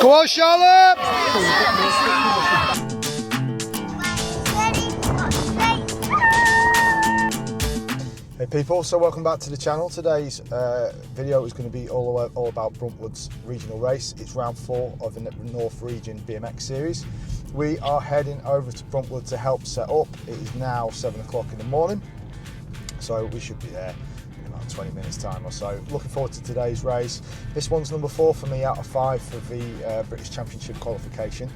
Go on, Charlotte! Hey people, so welcome back to the channel. Today's video is going to be all about Bruntwood's regional race. It's round 4 of the North Region BMX Series. We are heading over to Bruntwood to help set up. It is now 7 o'clock in the morning, so we should be there in about 20 minutes time or so. Looking forward to today's race. This one's number 4 for me out of 5 for the British Championship qualification.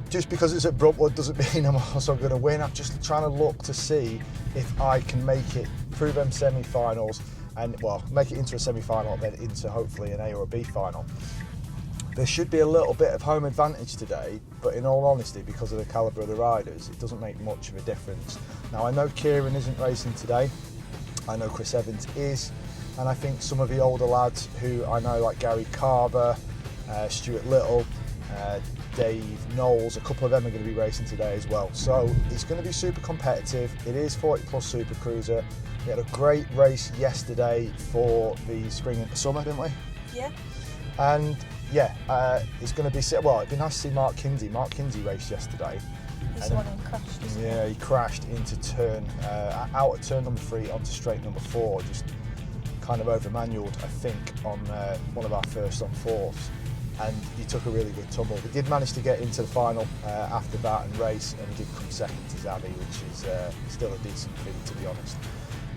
Just because it's at Bruntwood doesn't mean I'm also going to win. I'm just trying to look to see if I can make it through them semi-finals and, well, make it into a semi-final and then into hopefully an A or a B final. There should be a little bit of home advantage today, but in all honesty, because of the calibre of the riders, it doesn't make much of a difference. Now, I know Kieran isn't racing today. I know Chris Evans is, and I think some of the older lads who I know, like Gary Carver, Stuart Little, Dave Knowles, a couple of them are going to be racing today as well. So it's going to be super competitive. It is 40 plus Super Cruiser. We had a great race yesterday for the spring and summer, didn't we? Yeah. And yeah, it's going to be, well, it'd be nice to see Mark Kinsey. Mark Kinsey raced yesterday. He's the one who crashed. Yeah, he crashed into out at turn number 3 onto straight number 4, just kind of over manualed, I think, on one of our first on 4s. And he took a really good tumble. We did manage to get into the final after that and race, and he did come second to Zabby, which is still a decent thing, to be honest.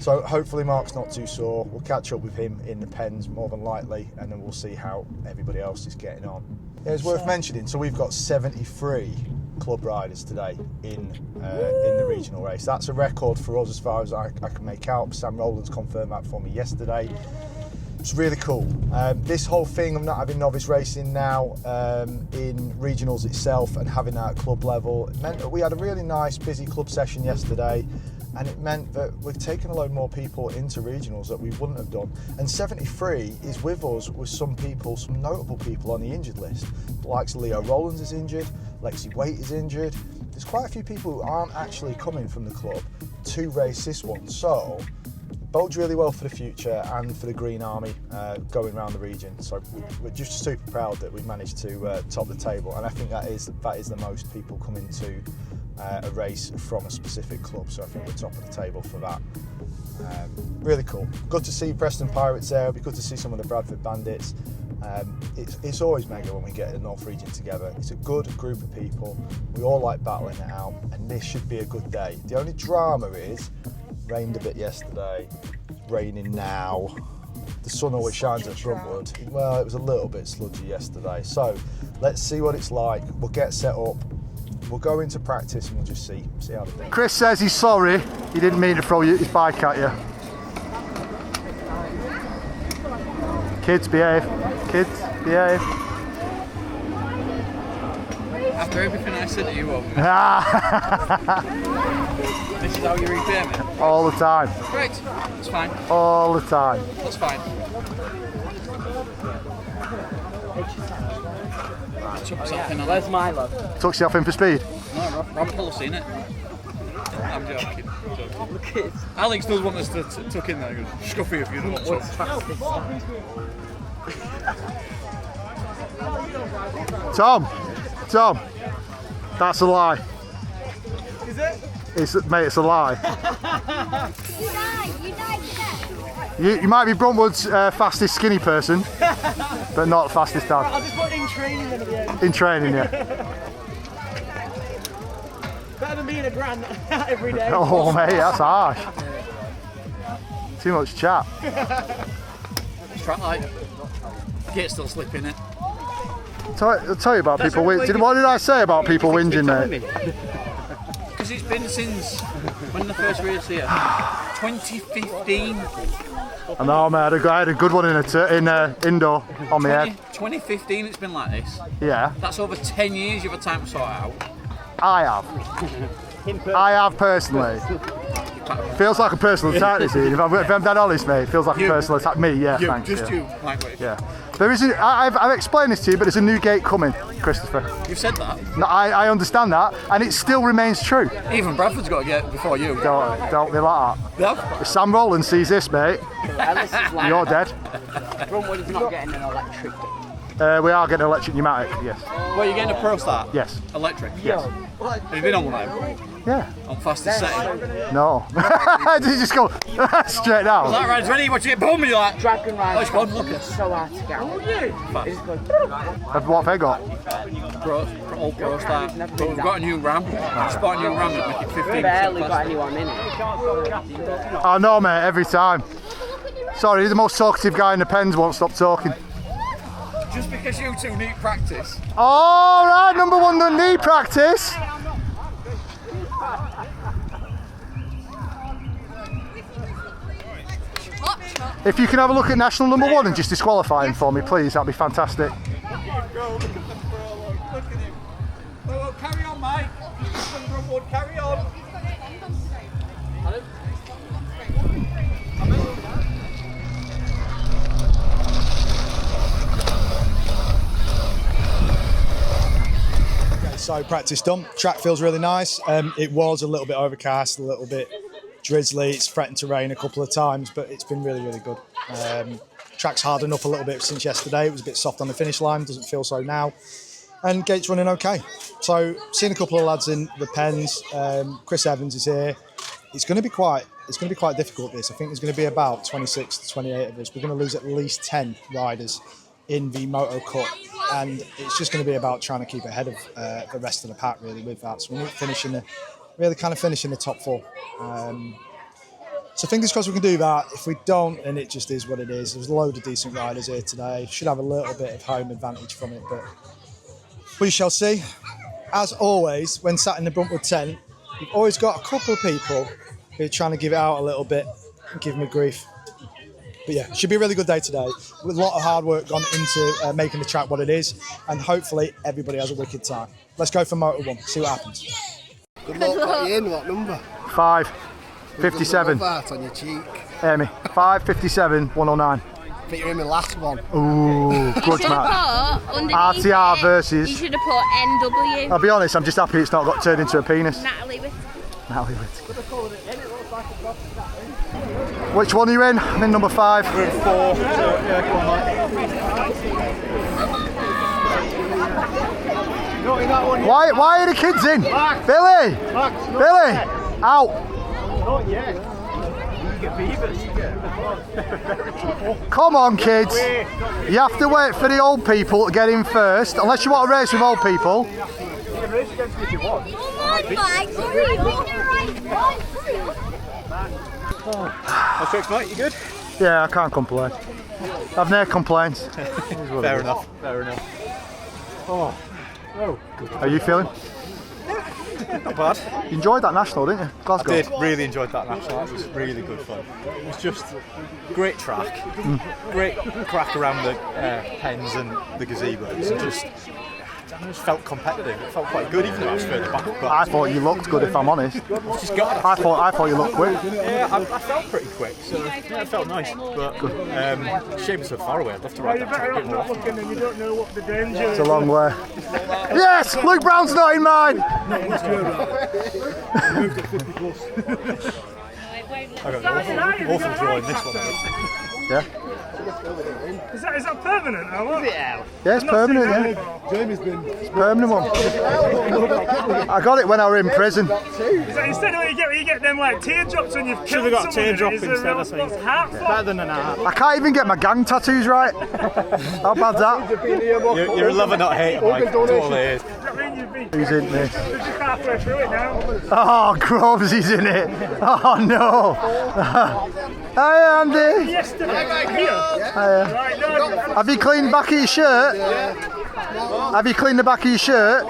So hopefully Mark's not too sore. We'll catch up with him in the pens more than likely, and then we'll see how everybody else is getting on. Yeah, it's worth mentioning, so we've got 73 club riders today in the regional race. That's a record for us as far as I can make out. Sam Rowlands confirmed that for me yesterday. It's really cool. This whole thing of not having novice racing now in regionals itself and having that at club level, it meant that we had a really nice busy club session yesterday, and it meant that we're taking a load more people into regionals that we wouldn't have done. And 73 is with us with some people, some notable people on the injured list. The likes of Leo Rowlands is injured, Lexi Waite is injured. There's quite a few people who aren't actually coming from the club to race this one. So bodes really well for the future and for the Green Army going around the region. So we're just super proud that we've managed to top the table, and I think that is the most people coming to a race from a specific club. So I think we're top of the table for that. Really cool. Good to see Preston Pirates there. It'll be good to see some of the Bradford Bandits. It's always mega when we get the North Region together. It's a good group of people. We all like battling it out, and this should be a good day. The only drama is, rained a bit yesterday, raining now. The sun always shines at Bruntwood. Well, it was a little bit sludgy yesterday. So let's see what it's like. We'll get set up. We'll go into practice and we'll just see how the day. Chris says he's sorry. He didn't mean to throw his bike at you. Kids, behave. Kids, behave. After everything I said to you, this is how you repay me? All the time. Great, that's fine. All the time. That's fine. Where's my love? Took yourself in for speed? No, Ron Paul's seen it. I'm joking. Alex does want us to tuck in there. He goes, Scuffy if you don't tuck. Tom, that's a lie. Is it? Mate, it's a lie. You died today. You might be Bruntwood's fastest skinny person, but not fastest dad. I'll just put in training then at the end. In training, yeah. Better than being a grand every day. Oh, mate, that's harsh. Too much chat. Track light. Gate's still slipping it. I'll tell you about people whinging. What did I say about people whinging, mate? Because it's been since when the first race here? 2015. I know, mate. I had a good one in indoor on my head. 2015 it's been like this. Yeah. That's over 10 years you've had time to sort it out. I have personally. Feels like a personal attack this evening. If I'm dead honest, mate, it feels like a personal attack. Me, yeah, thanks. Just yeah. you, lightweight. Yeah. There is. I've explained this to you, but there's a new gate coming, Christopher. You've said that. No, I understand that, and it still remains true. Even Bradford's got to get before you. Don't be like that. Yeah. If Sam Rowlands sees this, mate, you're dead. Bruntwood is not getting an electric We are getting electric pneumatic, yes. Well, you're getting a pro start? Yes. Electric? Yes. Have you been on one of them? Yeah. On fastest setting? No. Did you just go straight down? That ride's ready, watch it boom, and you're like, Dragon ride. oh, it's gone, look. So hard to get. What have they got? Old pro start. But we've got a new RAM. Just bought a new RAM that make it 15% Barely got faster. anyone in it. I know, mate, every time. Sorry, he's the most talkative guy in the pens, won't stop talking. Just because you two need practice. All right, number one, the knee practice. If you can have a look at national number one and just disqualify him for me, please, that'd be fantastic. Look at him. Oh, carry on, Mike. Bruntwood, carry on. So practice done. Track feels really nice. It was a little bit overcast, a little bit drizzly. It's threatened to rain a couple of times, but it's been really, really good. Track's hardened up a little bit since yesterday. It was a bit soft on the finish line. Doesn't feel so now. And gate's running okay. So seen a couple of lads in the pens. Chris Evans is here. It's going to be quite difficult. This. I think there's going to be about 26 to 28 of us. We're going to lose at least 10 riders in the Moto Cup, and it's just going to be about trying to keep ahead of the rest of the pack really with that. So we need to finish in the top four. So fingers crossed we can do that. If we don't, then it just is what it is. There's a load of decent riders here today. Should have a little bit of home advantage from it, but we shall see. As always, when sat in the Bruntwood tent, you've always got a couple of people who are trying to give it out a little bit and give me grief. But yeah, should be a really good day today. With a lot of hard work gone into making the track what it is, and hopefully everybody has a wicked time. Let's go for Moto 1, see what happens. Good luck, got you in, what number? 5:57. That on your cheek. Amy, 5:57, 109. I think you're in my last one. Ooh, good match. RTR versus. You should have put NW. I'll be honest, I'm just happy it's not got turned into a penis. Natalie with. Which one are you in? I'm in number 5. We're in 4. So, yeah, come on, Mike. Why are the kids in? Billy! Billy! Out! Not yet. Come on, kids. You have to wait for the old people to get in first, unless you want to race with old people. How's tricks, Mike? You good? Yeah, I can't complain. I've no complaints. Fair enough. How are you feeling? Not bad. You enjoyed that national, didn't you? Glasgow. I did. Really enjoyed that national. It was really good fun. It was just great track. Great crack around the pens and the gazebos. And just felt competitive. It felt quite good, even though I was further back. But I thought you looked good, if I'm honest. just got I thought you looked quick. Yeah, I felt pretty quick, so yeah, it felt nice. But shame it's so far away. I'd love to ride that track a bit more often. And you don't know what the danger is. It's a long way. Yes! Luke Brown's not in mine! I got an awful draw in this one. Yeah? Is that permanent? I love it. Yeah, it's permanent, yeah. Jamie's been. It's a permanent one. I got it when I were in prison. Is that instead of you get them like teardrops when you've killed got a someone? teardrop Is it instead, I real- think. Heart Better than an art. I can't even get my gang tattoos right. How bad's that? You're a lover, not a hater, Mike. That's all it is. I mean, you've been Who's in this? just halfway through it now. Oh, Groves is in it. Oh, no. Hi, Andy. Yesterday. Here. Hiya. Right, no, Have you cleaned the back of your shirt? Have you cleaned the back of your shirt?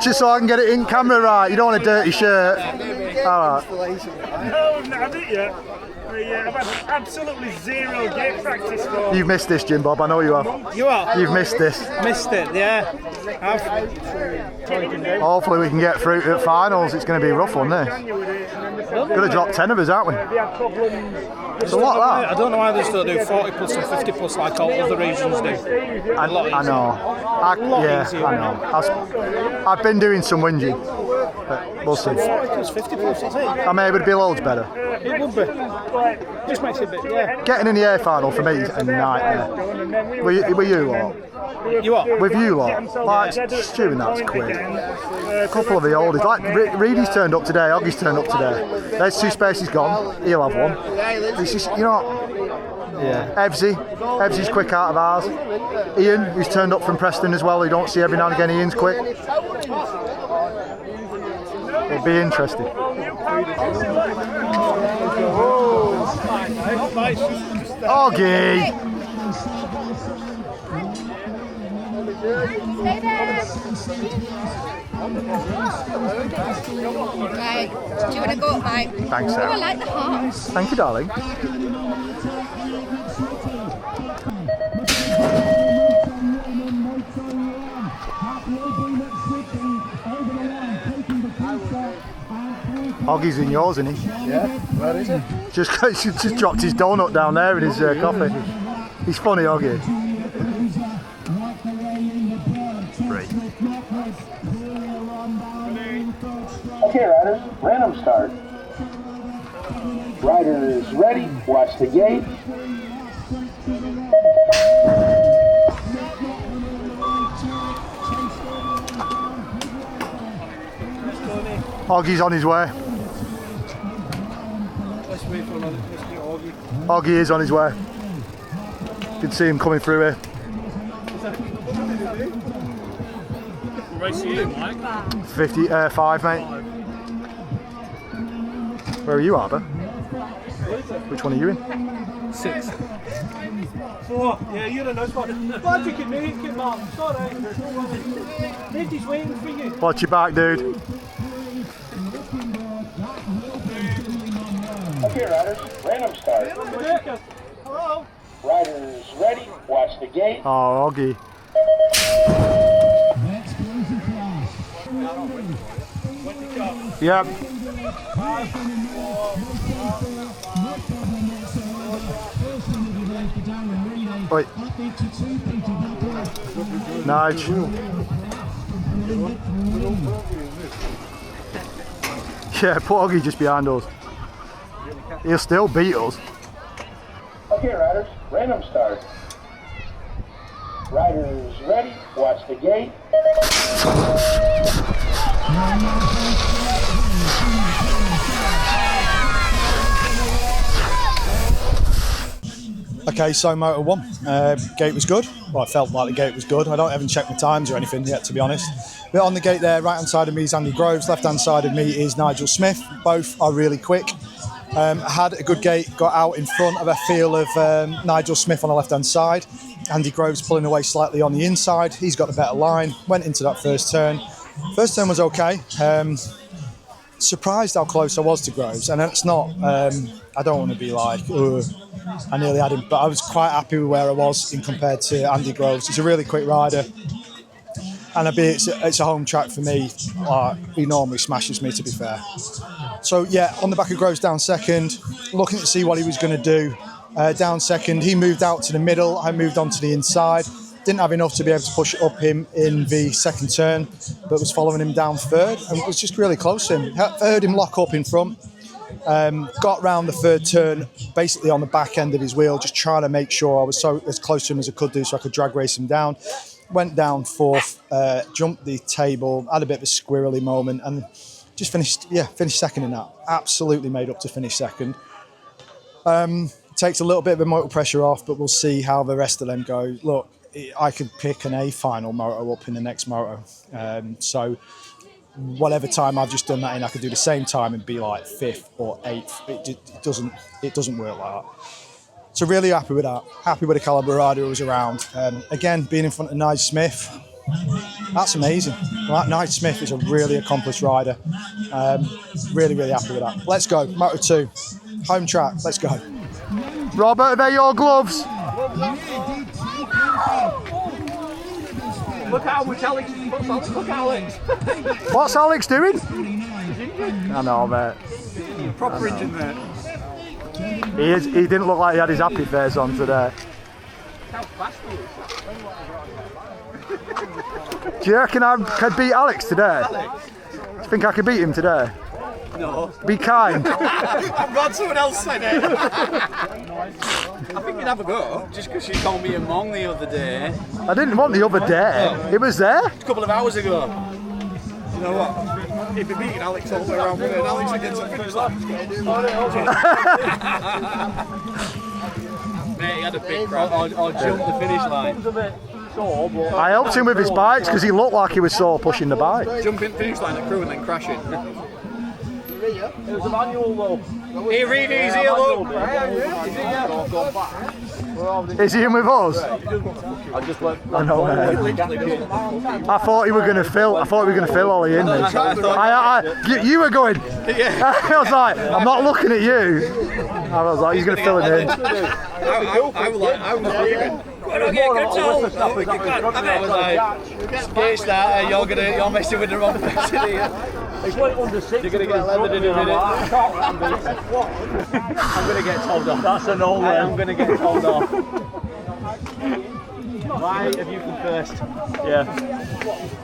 Just so I can get it in camera right. You don't want a dirty shirt. Alright. no, I've not had it yet. I've had absolutely zero gate practice for. You've missed this, Jim Bob. I know you have. You are? You've missed this. Missed it, yeah. Hopefully we can get through to the finals. It's going to be a rough one, this. Going to drop 10 of us, aren't we? It's a lot, that. I don't know why they still do 40 plus and 50 plus like all other regions do. I know. I know. I've been doing some whinging. But we'll see. 40 plus 50 plus, I think. I mean, it would be loads better. It would be. Just makes it a bit, yeah. Getting in the A final for me is a nightmare. Were you lot? You what? With you lot? Like, Stu and that's quick. A couple of the oldies. Like, Reidy's turned up today, Oggie's turned up today. There's 2 spaces gone. He'll have one. It's just, you know what? Yeah. Evsy's quick out of ours. Ian, who's turned up from Preston as well. You don't see every now and again. Ian's quick. It'd be interesting. Oggie! Stay there. Right. Do you want to go up, Mike? Thanks, Oh, Sarah. I like the hearts. Thank you, darling. Oggie's in yours, isn't he? Yeah, where is it? Just dropped his donut down there in his coffee. He's funny, Oggie. Right. Okay, riders, random start. Rider is ready, watch the gate. Oggie's on his way. Oggie is on his way. You can see him coming through here. Race you, Mike. 55, mate. Where are you, Arbor? Which one are you in? 6. 4. Yeah, you're the nice one. Glad you can make it, man. Sorry. Nobody's waiting for you. Watch your back, dude. Okay, riders, random start. Hello. Rider is ready, watch the gate. Oh, Oggie. Yep. Wait. Nige. Yeah, put Oggie just behind us. He'll still beat us. Okay, riders, random start. Rider is ready, watch the gate. Okay, so Moto 1. Gate was good. Well, I felt like the gate was good. I haven't checked my times or anything yet, to be honest. But on the gate there, right hand side of me is Andy Groves, left hand side of me is Nigel Smith. Both are really quick. Had a good gate, got out in front of a feel of Nigel Smith on the left hand side. Andy Groves pulling away slightly on the inside. He's got a better line. Went into that first turn. First turn was okay. Surprised how close I was to Groves, and it's not. I don't want to be like, ugh, I nearly had him, but I was quite happy with where I was in compared to Andy Groves. He's a really quick rider, and it's a home track for me. He normally smashes me, to be fair. So yeah, on the back of Groves down second, looking to see what he was going to do. Down second, he moved out to the middle. I moved on to the inside. Didn't have enough to be able to push up him in the second turn, but was following him down third, and was just really close to him. Heard him lock up in front. Got round the third turn, basically on the back end of his wheel, just trying to make sure I was as close to him as I could do, so I could drag race him down. Went down fourth, jumped the table, had a bit of a squirrely moment, and just finished second in that. Absolutely made up to finish second. Takes a little bit of the motor pressure off, but we'll see how the rest of them go. Look, I could pick an A final moto up in the next moto. So whatever time I've just done that in, I could do the same time and be like 5th or 8th. It doesn't work like that. So really happy with that. Happy with the calibre rider who was around. Again, being in front of Nigel Smith, that's amazing. Like, Nigel Smith is a really accomplished rider. Really, really happy with that. Let's go, Moto 2, home track, let's go. Robert, are they your gloves? Look how much Alex puts on. Look, Alex. What's Alex doing? I know, mate. Proper engine there. He didn't look like he had his happy face on today. How fast he is. Do you reckon I could beat Alex today? Do you think I could beat him today? No. Be kind. I'm glad someone else said it. I think you'd have a go, just because you called me a mong the other day. I didn't want the other day. It was there. A couple of hours ago. You know what? If you're beating Alex all the way around with it, Alex against the finish line. Mate, he had a big crowd. Or jumped the finish line. I helped him with his bikes because he looked like he was sore pushing the bike. Jumping finish line at crew and then crashing. It was a manual though. Hey, Reedy, he's here, look. Is he in with us? I know. I thought you were going to fill. I thought we were going to fill Ollie in. You were going. Yeah. I was like, I'm not looking at you. I was like, he's going to fill it in. I was leaving. I was like, skate starter, you're messing with the wrong person here. It's like under 6. You're going to get leathered in a minute. I'm going to get told off. That's a no. I'm going to get told off. Why have you come first? Yeah.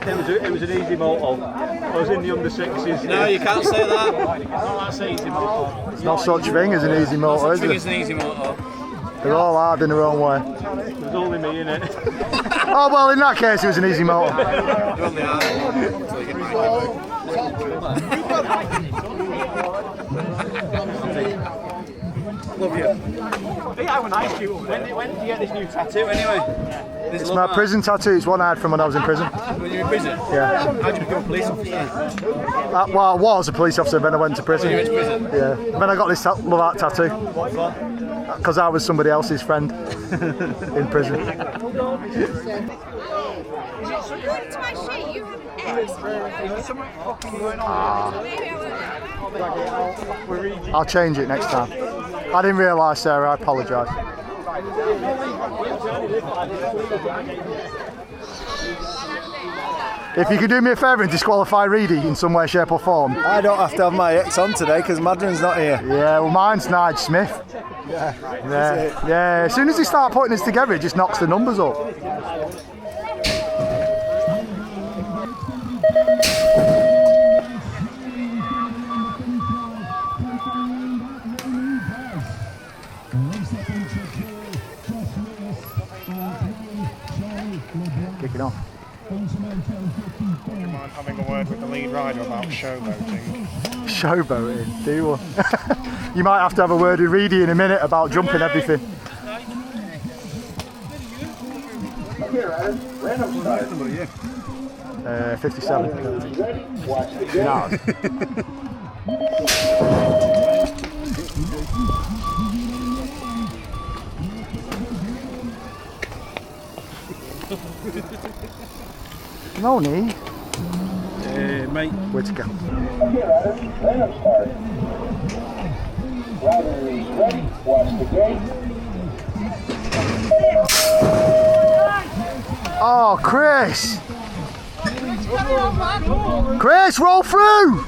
It was an easy moto. I was in the under 6s. No, you can't say that. That's easy moto. It's not such thing as an easy moto, is It's it? an easy moto. They're all hard in their own way. There's only me in it. Oh well, in that case, it was an easy moto. Love you. Hey, I was nice to you. When did you get this new tattoo anyway? It's my prison tattoo. It's one I had from when I was in prison. When you were in prison? Yeah. How did you become a police officer? Well, I was a police officer, then I went to prison. You went to prison? Yeah. Then I got this love art tattoo. What for? Because I was somebody else's friend in prison. According to my sheet, you have an X. I'll change it next time. I didn't realise, Sarah. I apologise. If you could do me a favour and disqualify Reidy in some way, shape or form. I don't have to have my X on today because Madron's not here. Yeah, well mine's Nige Smith. Yeah. As soon as they start putting this together, it just knocks the numbers up. Kick it on. Would you mind having a word with the lead rider about showboating? Showboating? Do one. You might have to have a word with Reidy in a minute about jumping everything. Okay, riders, random start. 57. Ready? Watch the gate. No. No need. Mate. Where to go? Okay, riders, random start. Riders ready? Watch the gate. Oh, Chris! Chris, roll through!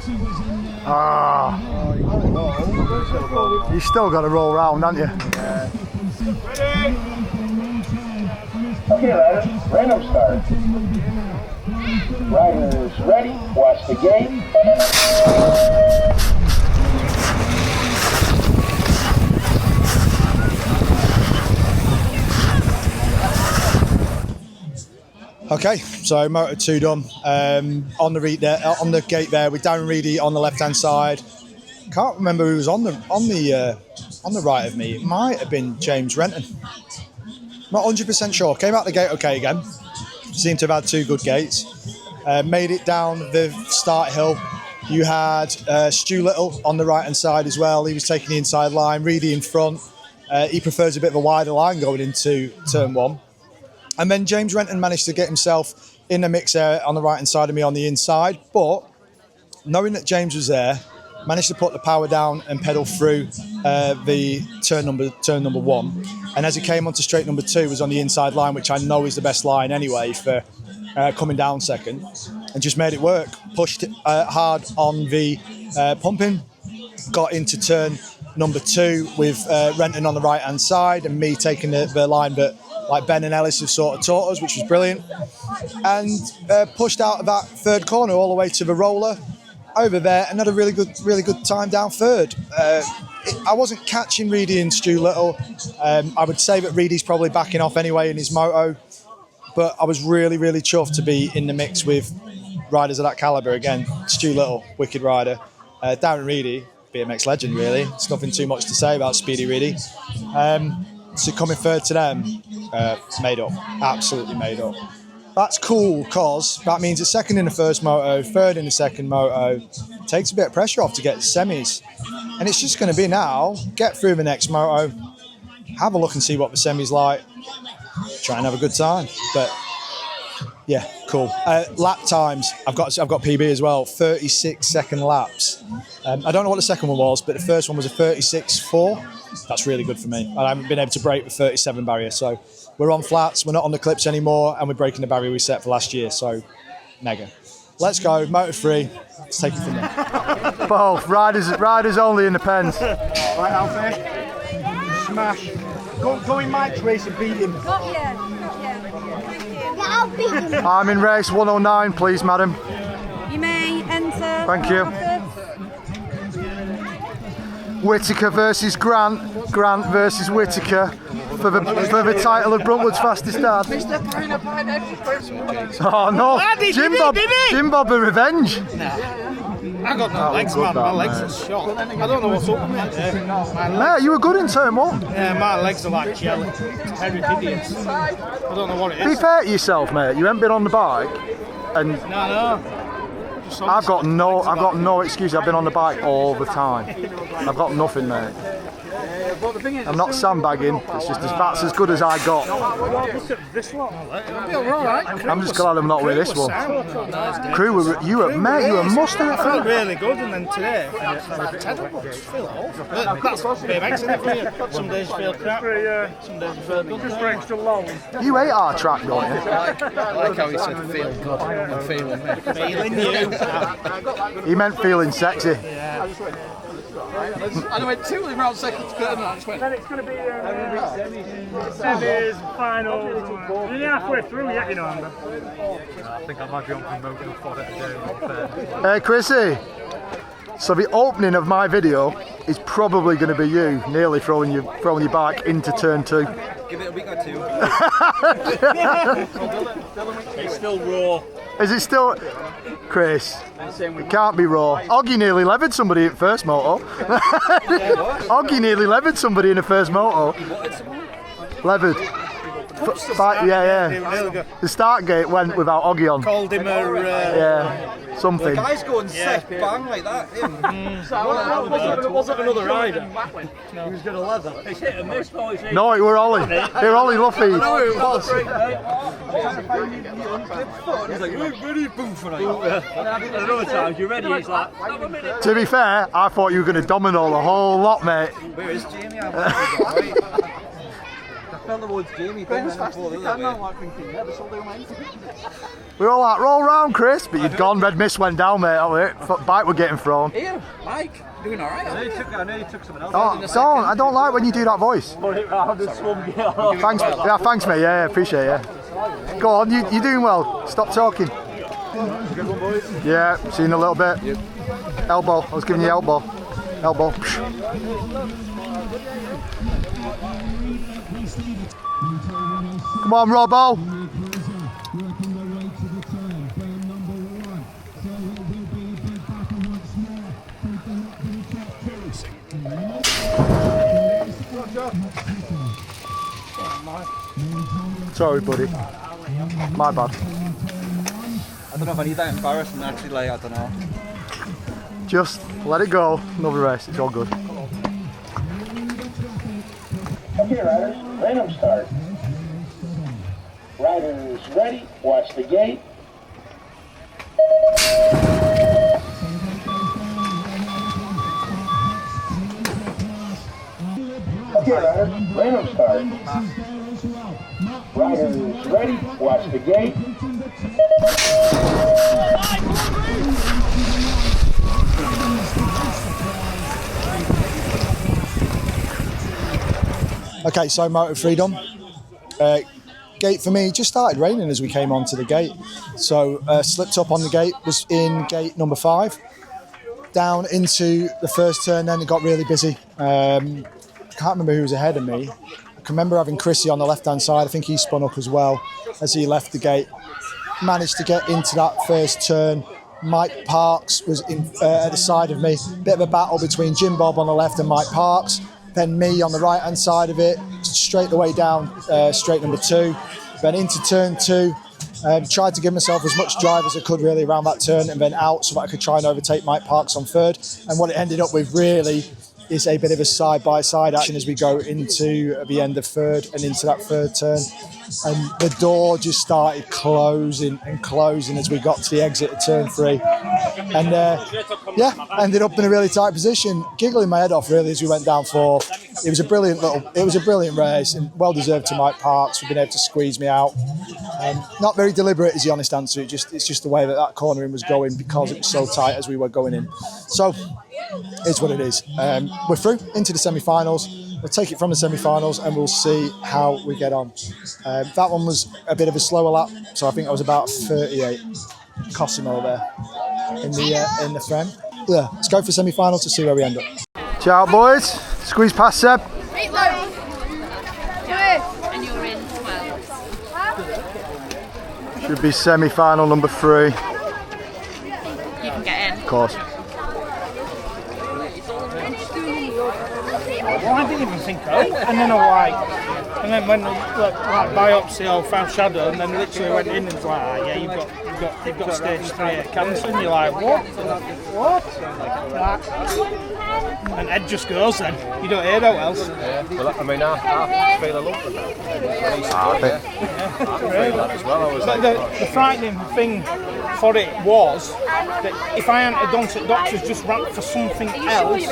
Ah. You still got to roll round, haven't you? Okay, riders, random start. Riders ready? Watch the gate. Okay, so Moto 2 done. On the gate there with Darren Reidy on the left-hand side. Can't remember who was on the right of me. It might have been James Renton. Not 100% sure. Came out the gate okay again. Seemed to have had two good gates. Made it down the start hill. You had Stuart Little on the right-hand side as well. He was taking the inside line. Reidy in front. He prefers a bit of a wider line going into turn one. And then James Renton managed to get himself in the mix there on the right-hand side of me on the inside. But knowing that James was there, managed to put the power down and pedal through the turn number one. And as it came onto straight number 2, was on the inside line, which I know is the best line anyway for coming down second. And just made it work. Pushed hard on the pumping. Got into turn number 2 with Renton on the right-hand side and me taking the line that like Ben and Ellis have sort of taught us, which was brilliant. And pushed out of that third corner all the way to the roller. over there and had a really good time down third. I wasn't catching Reidy and Stuart Little. I would say that Reidy's probably backing off anyway in his moto, but I was really chuffed to be in the mix with riders of that calibre again. Stuart Little, wicked rider. Darren Reidy, BMX legend really. It's nothing too much to say about Speedy Reidy. So coming third to them, made up, absolutely made up. That's cool because that means it's second in the first moto, third in the second moto. Takes a bit of pressure off to get to semis. And it's just going to be now, get through the next moto, have a look and see what the semi's like, try and have a good time. But yeah, cool. Lap times, I've got PB as well, 36-second laps. I don't know what the second one was, but the first one was a 36.4. That's really good for me. I haven't been able to break the 37 barrier, so we're on flats, we're not on the clips anymore, and we're breaking the barrier we set for last year, so mega. Let's go, Moto 3, let's take it from there. Both, riders only in the pens. Right, Alfie. Smash. Go in Mike's race and beat him. Got you. Thank you. Yeah, I'll beat him. I'm in race 109, please, madam. You may enter. Thank you. Whittaker versus Grant versus Whittaker for the title of Bruntwood's fastest dad. Oh no, Jim Bob a revenge. I got no legs, man. My legs are shot. I don't know what's up with me. Mate, you were good in turn 1. Yeah, my legs are like jelly. Terrapinians. I don't know what it is. Be fair to yourself, mate. You haven't been on the bike, and No. I've got no excuse. I've been on the bike all the time. I've got nothing, mate. I'm not sandbagging. It's just that's as good as I got. I'm just glad I'm not with this one. Crew, you were mustering it. I felt really good, and then today I terrible. I feel awful. That's BMX, isn't it, for you? Some days you feel crap. Some days you feel good. You hate our track, don't you? I like how he said feel good. I'm feeling me. Feeling you. He meant feeling sexy. And I went 2 round seconds better than that. Then it's going to be semis, final. You're halfway through yet, you know, Amber. I think I might be on from Moto for it again. Hey, Chrissy. So the opening of my video is probably going to be you nearly throwing your bike into turn 2. Give it a week or 2. It's still raw. Is it still? Chris, it can't be raw. Oggy nearly levered somebody in first moto. Oggy nearly levered somebody in the first moto. Levered. Yeah. The start gate went without Oggy on. Called him a... something. The guy's going set bang like that. Was it another rider? He was going to leather. It's hit and miss, boys. No, it were Ollie. It were Ollie Luffy. I know it was. He's like, you're ready, boom for it. And another time, you're ready, it's like, have a minute. To be fair, I thought you were going to domino the whole lot, mate. Where is Jamie? I felt the words Jamie. We were all like, roll round, Chris, but you'd gone, red mist went down, mate. Bike were getting thrown. Here, Mike, doing alright. I know you took someone else. Oh, I don't like when you do that voice. Thanks, mate. Yeah, appreciate it. Yeah. Go on, you're doing well. Stop talking. Yeah, seen a little bit. Elbow. I was giving you elbow. Elbow. Come on, Robbo. Sorry, buddy. My bad. I don't know if I need that embarrassment actually, like, I don't know. Just let it go. Another race. It's all good. Okay, riders, random start. Riders ready, watch the gate. Okay, riders, random start. Riders ready, watch the gate. Okay, so Moto Freedom. Gate for me just started raining as we came onto the gate, so slipped up on the gate, was in gate number 5. down into the first turn, then it got really busy. Can't remember who was ahead of me. I can remember having Chrissy on the left-hand side. I think he spun up as well as he left the gate. Managed to get into that first turn. Mike Parks was at the side of me. Bit of a battle between Jim Bob on the left and Mike Parks. Then me on the right-hand side of it, straight the way down, straight number 2. Then into turn 2. Tried to give myself as much drive as I could really around that turn and then out so that I could try and overtake Mike Parks on third. And what it ended up with really is a bit of a side-by-side action as we go into the end of third and into that third turn. And the door just started closing and closing as we got to the exit of turn 3. And ended up in a really tight position, giggling my head off really as we went down 4. It was a brilliant race and well deserved to Mike Parks for being able to squeeze me out. Not very deliberate is the honest answer. It's just the way that cornering was going because it was so tight as we were going in. So it's what it is. We're through into the semi-finals. We'll take it from the semi-finals and we'll see how we get on. That one was a bit of a slower lap, so I think I was about 38. Cosimo there in the frame. Yeah, let's go for semi-finals to see where we end up. Ciao, boys. Squeeze past Seb. Right, low. Do it. And you're in 12. Should be semi-final number 3. You can get in. Of course. Well, I didn't even think of it, and then and then when like biopsy or found shadow, and then literally went in and was like, yeah, you've got stage 3 cancer, and you're like, what? And Ed just goes then, you don't hear no else. Yeah, well, I mean, I feel a lump of that. As well. But the frightening thing for it was that if I hadn't done it, doctors just ran for something else.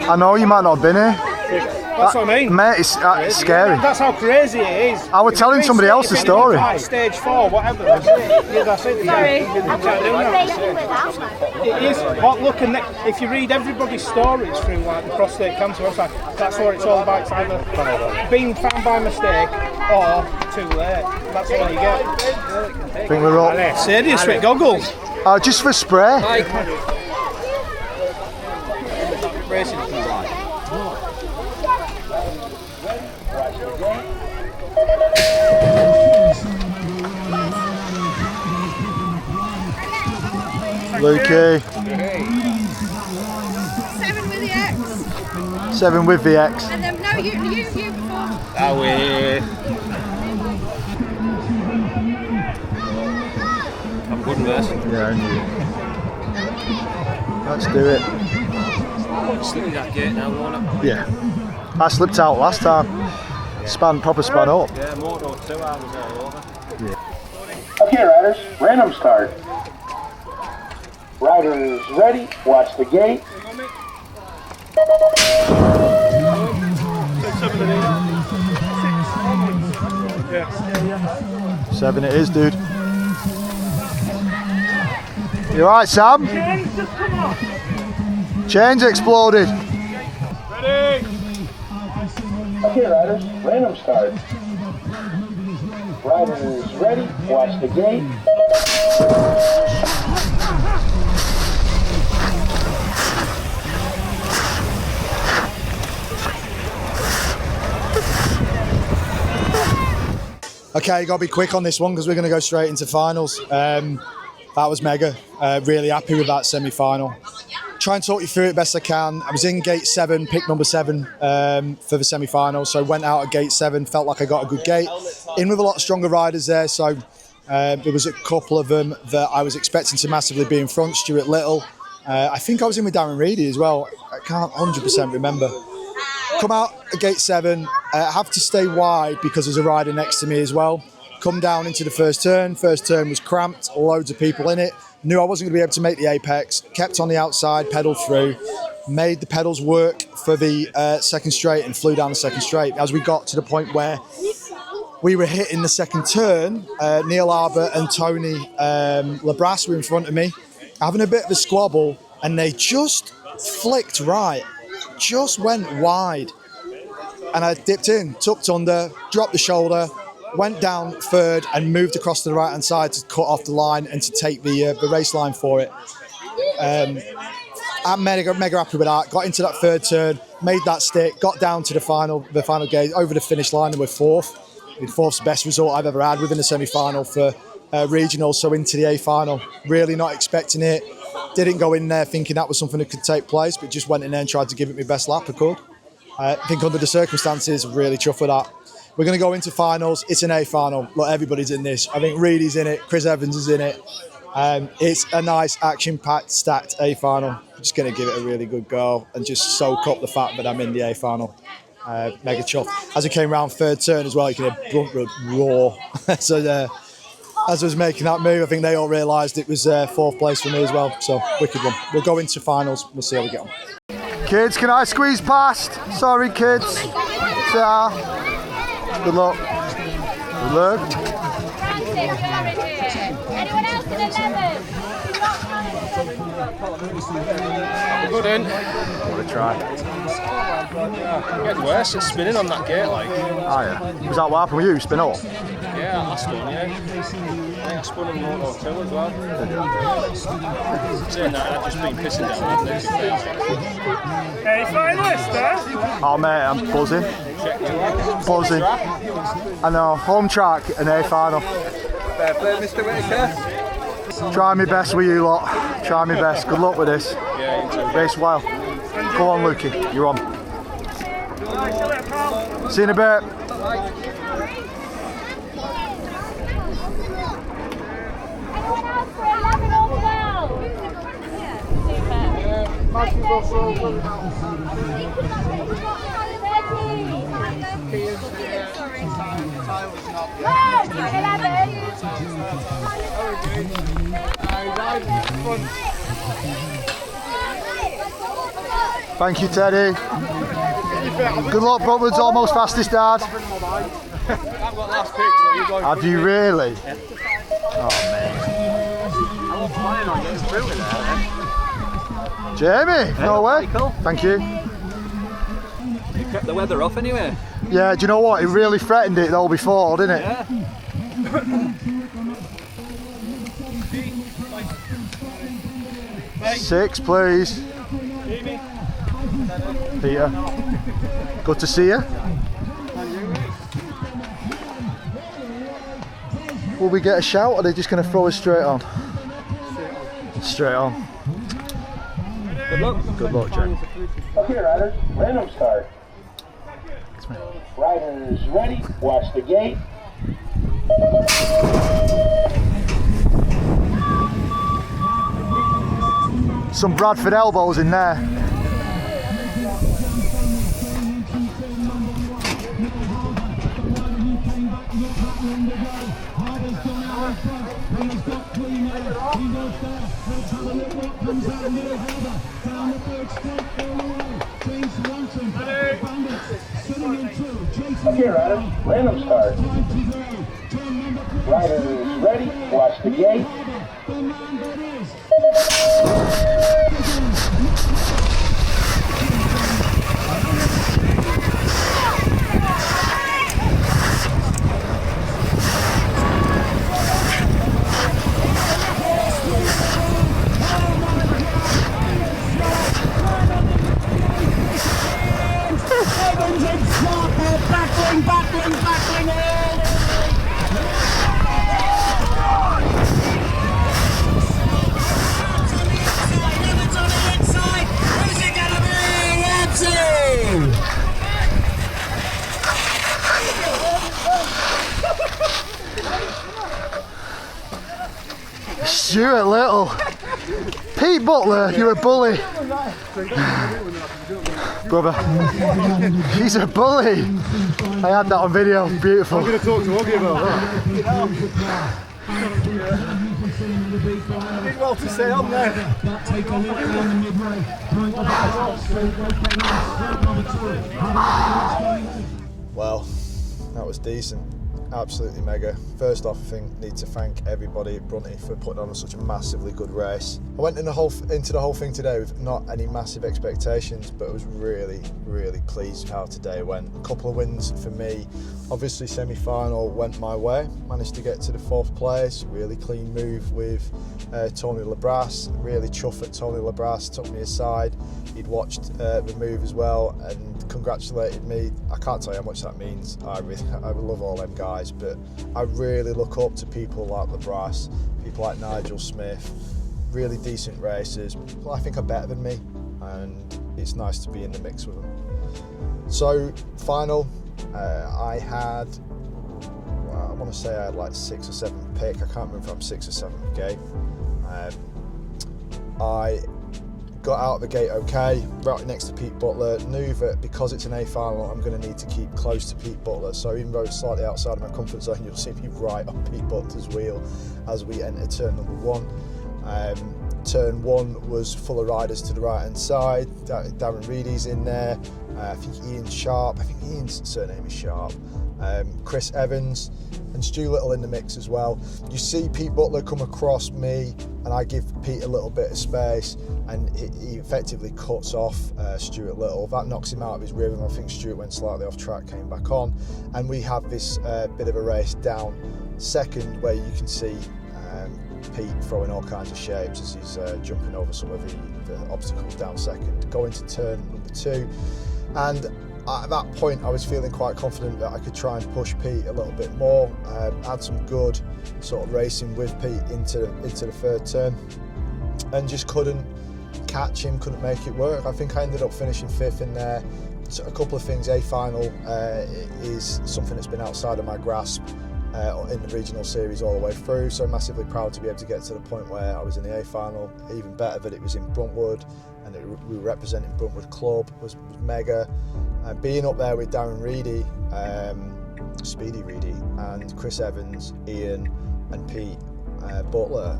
I know you might not have been here. That's what I mean. Mate, it's scary. That's how crazy it is. I was telling somebody else's story. Stage 4, whatever. That's it. Sorry. It is. But look, and if you read everybody's stories through like the prostate cancer website, that's what it's all about. It's either being found by mistake or too late. That's all you get. I think we're all. Serious with goggles. Just for spray. Lukey. 7 with the X. 7 with the X. And then, no, you before. I'm good in this. Yeah, I knew. Let's do it. Slip that gate now, won't it? Yeah. I slipped out last time. Proper span up. Yeah, Moto 2 hours all over. Yeah. Okay, riders, random start. Riders ready, watch the gate. Yeah. 7 it is, dude. You alright, Sam? Chains exploded. Ready? Okay, riders, random start. Riders ready, watch the gate. Okay, got to be quick on this one because we're going to go straight into finals. That was mega. Really happy with that semi-final. Try and talk you through it best I can. I was in gate 7, pick number 7 for the semi-final. So went out at gate 7, felt like I got a good gate. In with a lot of stronger riders there. So there was a couple of them that I was expecting to massively be in front. Stuart Little. I think I was in with Darren Reidy as well. I can't 100% remember. Come out at gate 7, have to stay wide because there's a rider next to me as well. Come down into the first turn. First turn was cramped, loads of people in it. Knew I wasn't going to be able to make the apex. Kept on the outside, pedalled through. Made the pedals work for the second straight and flew down the second straight. As we got to the point where we were hitting the second turn, Neil Arbor and Tony Labras were in front of me, having a bit of a squabble, and they just flicked right. Just went wide, and I dipped in, tucked under, dropped the shoulder, went down third and moved across to the right hand side to cut off the line and to take the race line for it. I'm mega happy with that. Got into that third turn, made that stick, got down to the final gate, over the finish line, and we're fourth. Fourth's the best result I've ever had within the semi-final for regional, so into the A final. Really not expecting it. Didn't go in there thinking that was something that could take place, but just went in there and tried to give it my best lap I could. I think under the circumstances, really chuffed with that. We're going to go into finals. It's an A final. Look, everybody's in this. I think Reidy's in it. Chris Evans is in it. It's a nice, action-packed, stacked A final. I'm just going to give it a really good go and just soak up the fact that I'm in the A final. Mega chuffed. As I came round third turn as well, you can hear Bruntwood roar. So as I was making that move, I think they all realised it was fourth place for me as well. So wicked one. We'll go into finals. We'll see how we get on. Kids, can I squeeze past? Sorry, kids. Ta. Good luck. Good luck. Anyone else in 11? Good in. What a try. Getting worse, it's spinning on that gate, like. Oh yeah. Was that what happened with you? Spin up? Yeah, I spun, yeah. I spun in Moto 2 as well. Saying that, I've just been pissing down that. Hey, finalist, huh? Oh mate, I'm buzzing. Buzzing. I know, home track and A final. Fair play, Mr. Whitaker. Try my best with you lot. Try my best. Good luck with this. Yeah, you too. Race well. Go on, Lukey. You're on. See you in a bit. Anyone else for 11 or 12? Thank you, Teddy. Good luck, Bruntwood's almost fastest, Dad. Have you really? Oh, man. I was planning on getting through with that. Jamie, no way. Thank you. You kept the weather off anyway. Yeah, do you know what? It really threatened it though before, didn't it? Yeah. 6, please. Peter. Good to see you. Will we get a shout or are they just going to throw us straight on? Straight on. Good luck. Good luck, Jamie. Okay, riders, random start. Riders ready, watch the gate. Some Bradford elbows in there. Okay, riders, random start. Riders ready, watch the gate. Stuart Little. Pete Butler, you're a bully. Brother, he's a bully. I had that on video, beautiful. I'm going to talk to Oggy about that. Did well to say on there. Well, that was decent. absolutely mega. First off, I think need to thank everybody at Brunty for putting on such a massively good race. I went into the whole thing today with not any massive expectations, but I was really pleased with how today went. A couple of wins for me. Obviously, semi-final went my way. Managed to get to the 4th place. Really clean move with Tony Labras. Really chuffed at Tony Labras. Took me aside. He'd watched the move as well and congratulated me. I can't tell you how much that means. I love all them guys, but I really look up to people like Labras, people like Nigel Smith, really decent racers. People I think are better than me, and it's nice to be in the mix with them. So, final, I had, well, I want to say I had like 6th or 7th pick. I can't remember if I'm 6th or 7th game. I got out of the gate okay, right next to Pete Butler. Knew that because it's an A final, I'm going to need to keep close to Pete Butler. So even though it's slightly outside of my comfort zone, you'll see me right on Pete Butler's wheel as we enter turn number 1. Turn 1 was full of riders to the right hand side. Darren Reidy's in there. I think Ian's surname is Sharp. Chris Evans and Stuart Little in the mix as well. You see Pete Butler come across me, and I give Pete a little bit of space, and he effectively cuts off Stuart Little. That knocks him out of his rhythm. I think Stuart went slightly off track, came back on, and we have this bit of a race down second where you can see Pete throwing all kinds of shapes as he's jumping over some of the obstacles down second. Going to turn number 2, and at that point I was feeling quite confident that I could try and push Pete a little bit more. Had some good sort of racing with Pete into the 3rd turn, and just couldn't catch him, couldn't make it work. I think I ended up finishing 5th in there. So a couple of things. A final is something that's been outside of my grasp in the regional series all the way through, so massively proud to be able to get to the point where I was in the A final. Even better that it was in Bruntwood, and we were representing Bruntwood Club was mega. Being up there with Darren Reidy, Speedy Reidy, and Chris Evans, Ian and Pete Butler,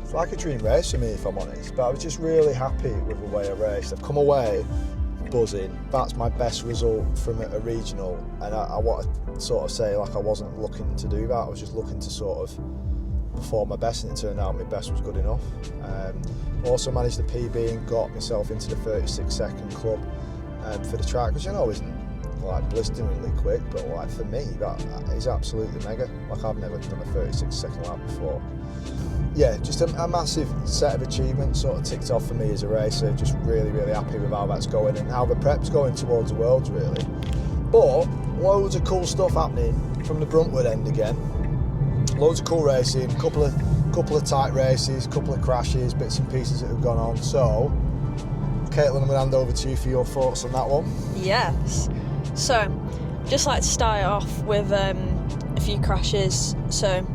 it's like a dream race for me, if I'm honest, but I was just really happy with the way I raced. I've come away buzzing. That's my best result from a regional, and I want to sort of say, like, I wasn't looking to do that. I was just looking to sort of perform my best, and it turned out my best was good enough. Also managed the PB and got myself into the 36 second club for the track, which I know isn't like blisteringly quick, but like for me that is absolutely mega. Like, I've never done a 36 second lap before. Yeah, just a massive set of achievements sort of ticked off for me as a racer. Just really happy with how that's going and how the prep's going towards the Worlds, really. But loads of cool stuff happening from the Bruntwood end again. Loads of cool racing, couple of tight races, couple of crashes, bits and pieces that have gone on. So, Caitlin, I'm going to hand over to you for your thoughts on that one. Yes. So, just like to start off with a few crashes. So,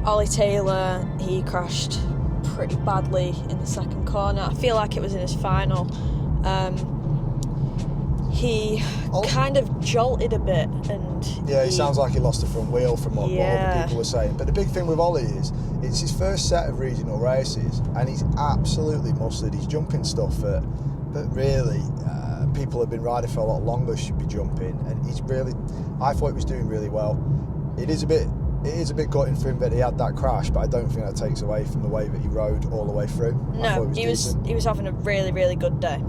Ollie Taylor, he crashed pretty badly in the second corner. I feel like it was in his final. He kind of jolted a bit, and he sounds like he lost the front wheel from what other people were saying. But the big thing with Ollie is it's his first set of regional races, and he's absolutely mustard. He's jumping stuff that really people have been riding for a lot longer should be jumping, and I thought he was doing really well. It is a bit gutting for him that he had that crash, but I don't think that takes away from the way that he rode all the way through. No, he was having a really good day.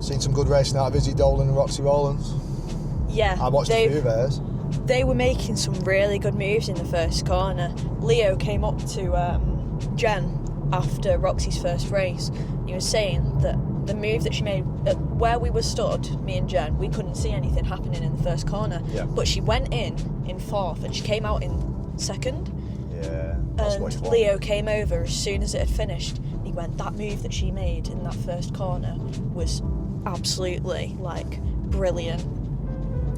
Seen some good racing out of Izzy Dolan and Roxy Rowlands. Yeah, I watched a few of theirs. They were making some really good moves in the first corner. Leo came up to Jen after Roxy's first race. He was saying that the move that she made, where we were stood, me and Jen, we couldn't see anything happening in the first corner. Yeah. But she went in 4th and she came out in 2nd. Yeah, that's what you want. Leo came over as soon as it had finished. He went, that move that she made in that first corner was absolutely, like, brilliant.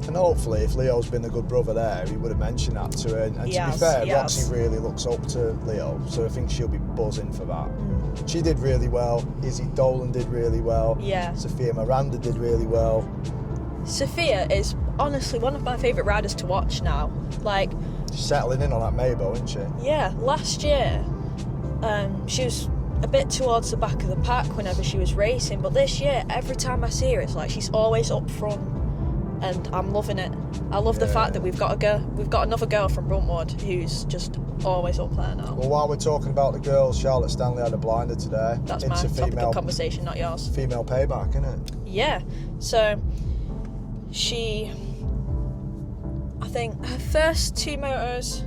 And hopefully, if Leo's been a good brother there, he would have mentioned that to her. And to be fair, Roxy really looks up to Leo, so I think she'll be buzzing for that. She did really well. Izzy Dolan did really well. Yeah. Sophia Miranda did really well. Sophia is honestly one of my favourite riders to watch now. Like, she's settling in on that Mabo, isn't she? Yeah. Last year, she was a bit towards the back of the pack whenever she was racing, but this year, every time I see her, it's like she's always up front. and I'm loving it. I love the fact that we've got another girl from Bruntwood who's just always up there now. Well, while we're talking about the girls, Charlotte Stanley had a blinder today. That's into my topic of conversation, not yours. Female payback, isn't it? Yeah. So I think her first 2 motos,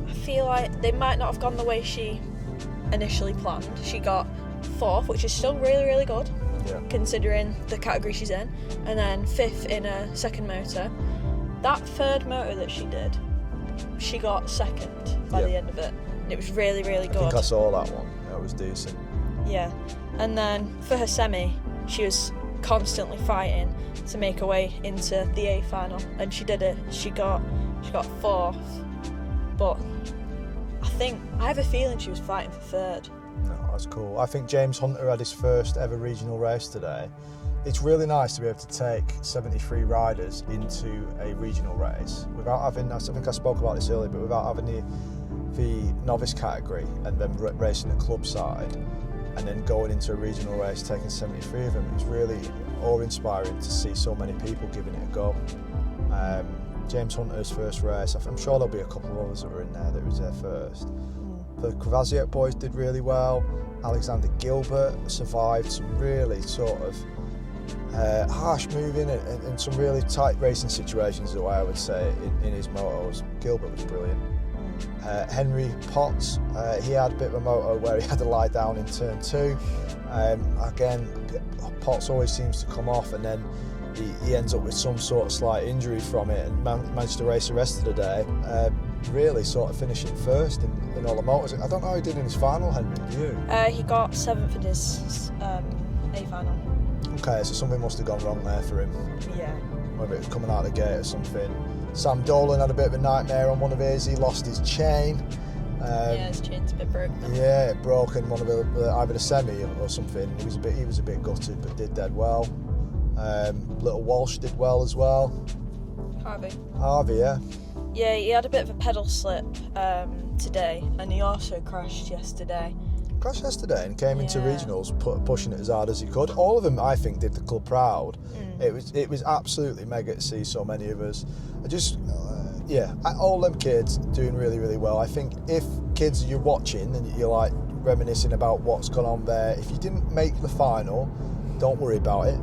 I feel like they might not have gone the way she initially planned. She got 4th, which is still really, really good, considering the category she's in, and then 5th in a second moto. That 3rd moto that she did, she got 2nd by the end of it, and it was really, really good. I think I saw that one. That was decent. Yeah, and then for her semi, she was constantly fighting to make her way into the A final, and she did it. She got 4th, but I have a feeling she was fighting for 3rd. No, that's cool. I think James Hunter had his first ever regional race today. It's really nice to be able to take 73 riders into a regional race without having, I think I spoke about this earlier, but without having the novice category and then racing the club side, and then going into a regional race taking 73 of them. It's really awe-inspiring to see so many people giving it a go. James Hunter's first race, I'm sure there'll be a couple of others that were in there that was there first. The Kvasiak boys did really well. Alexander Gilbert survived some really sort of harsh moving and some really tight racing situations, is the way I would say, in his motos. Gilbert was brilliant. Henry Potts, he had a bit of a moto where he had to lie down in turn 2. Again, Potts always seems to come off, and then he ends up with some sort of slight injury from it, and managed to race the rest of the day, really sort of finishing first in all the motos. I don't know how he did in his final, Henry, do you? He got 7th in his A final. Okay, so something must have gone wrong there for him. Yeah. Whether it was coming out of the gate or something. Sam Dolan had a bit of a nightmare on one of his. He lost his chain. His chain's a bit broken. Yeah, it broke in one of either the semi or something. He was a bit gutted, but did dead well. Little Walsh did well as well. Harvey, yeah. Yeah, he had a bit of a pedal slip today, and he also crashed yesterday. Crashed yesterday and came into regionals pushing it as hard as he could. All of them, I think, did the club proud. It was absolutely mega to see so many of us. All them kids doing really, really well. I think if kids you're watching and you're like reminiscing about what's gone on there, if you didn't make the final, don't worry about it.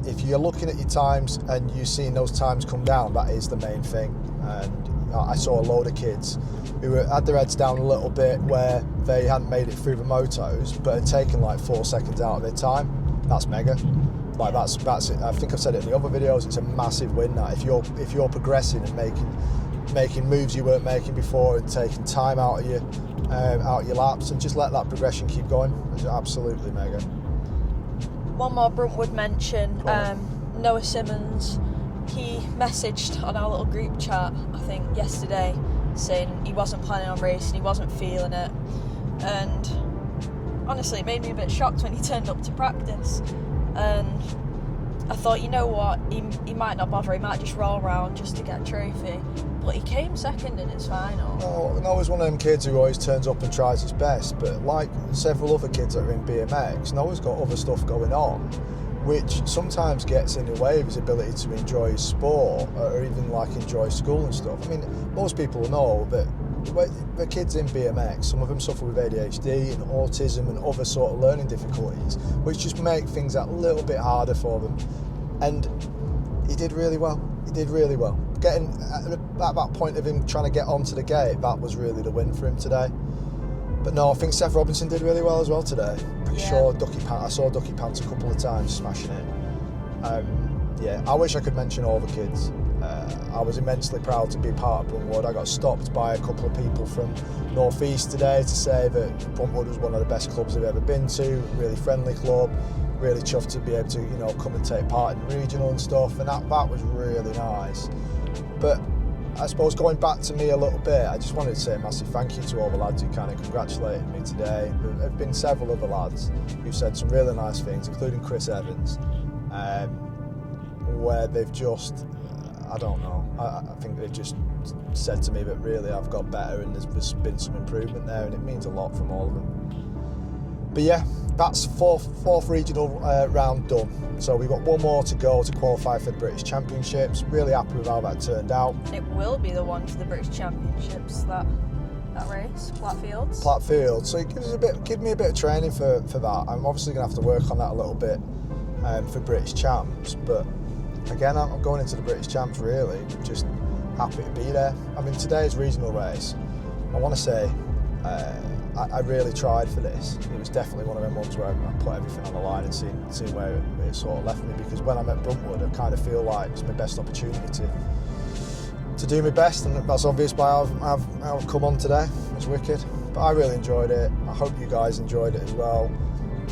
If you're looking at your times and you're seeing those times come down, that is the main thing. And I saw a load of kids who had their heads down a little bit where they hadn't made it through the motos but had taken like 4 seconds out of their time. That's mega. Like that's it. I think I've said it in the other videos. It's a massive win. That if you're progressing and making moves you weren't making before and taking time out of your laps and just let that progression keep going, it's absolutely mega. One more Bruntwood mention. Noah Simmons. He messaged on our little group chat, I think yesterday, saying he wasn't planning on racing, he wasn't feeling it, and honestly it made me a bit shocked when he turned up to practice, and I thought, you know what, he might not bother, he might just roll around just to get a trophy, but he came 2nd in his final. Noah's one of them kids who always turns up and tries his best, but like several other kids that are in BMX, Noah's got other stuff going on which sometimes gets in the way of his ability to enjoy his sport or even like enjoy school and stuff. I mean, most people know that the kids in BMX, some of them suffer with ADHD and autism and other sort of learning difficulties, which just make things that little bit harder for them. And he did really well. Getting at that point of him trying to get onto the gate, that was really the win for him today. But no, I think Seth Robinson did really well as well today. Pretty sure I saw Ducky Pants a couple of times smashing it. I wish I could mention all the kids. I was immensely proud to be part of Bruntwood. I got stopped by a couple of people from North East today to say that Bruntwood was one of the best clubs they've ever been to. Really friendly club. Really chuffed to be able to come and take part in the regional and stuff, and that was really nice. But I suppose going back to me a little bit, I just wanted to say a massive thank you to all the lads who kind of congratulated me today. There have been several other lads who said some really nice things, including Chris Evans, where they've just, I don't know, I think they've just said to me that really I've got better and there's been some improvement there, and it means a lot from all of them. But yeah, that's fourth regional round done. So we've got one more to go to qualify for the British Championships. Really happy with how that turned out. It will be the one for the British Championships, that race, Platfields. Platfields. So it gives me a bit of training for that. I'm obviously going to have to work on that a little bit for British Champs. But again, I'm going into the British Champs really just happy to be there. I mean, today's regional race, I want to say I really tried for this. It was definitely one of them ones where I put everything on the line and seen where it sort of left me, because when I'm at Bruntwood I kind of feel like it's my best opportunity to do my best, and that's obvious by how I've come on today. It was wicked, but I really enjoyed it. I hope you guys enjoyed it as well,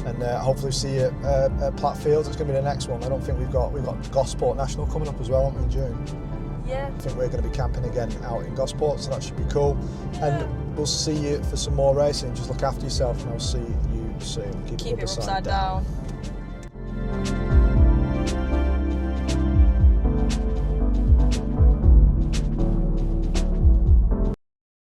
and hopefully see you at Platfields. It's going to be the next one. I don't think we've got Gosport National coming up as well, aren't we, in June? Yeah. I think we're going to be camping again out in Gosport, so that should be cool. And we'll see you for some more racing. Just look after yourself, and I'll see you soon. Keep it upside down.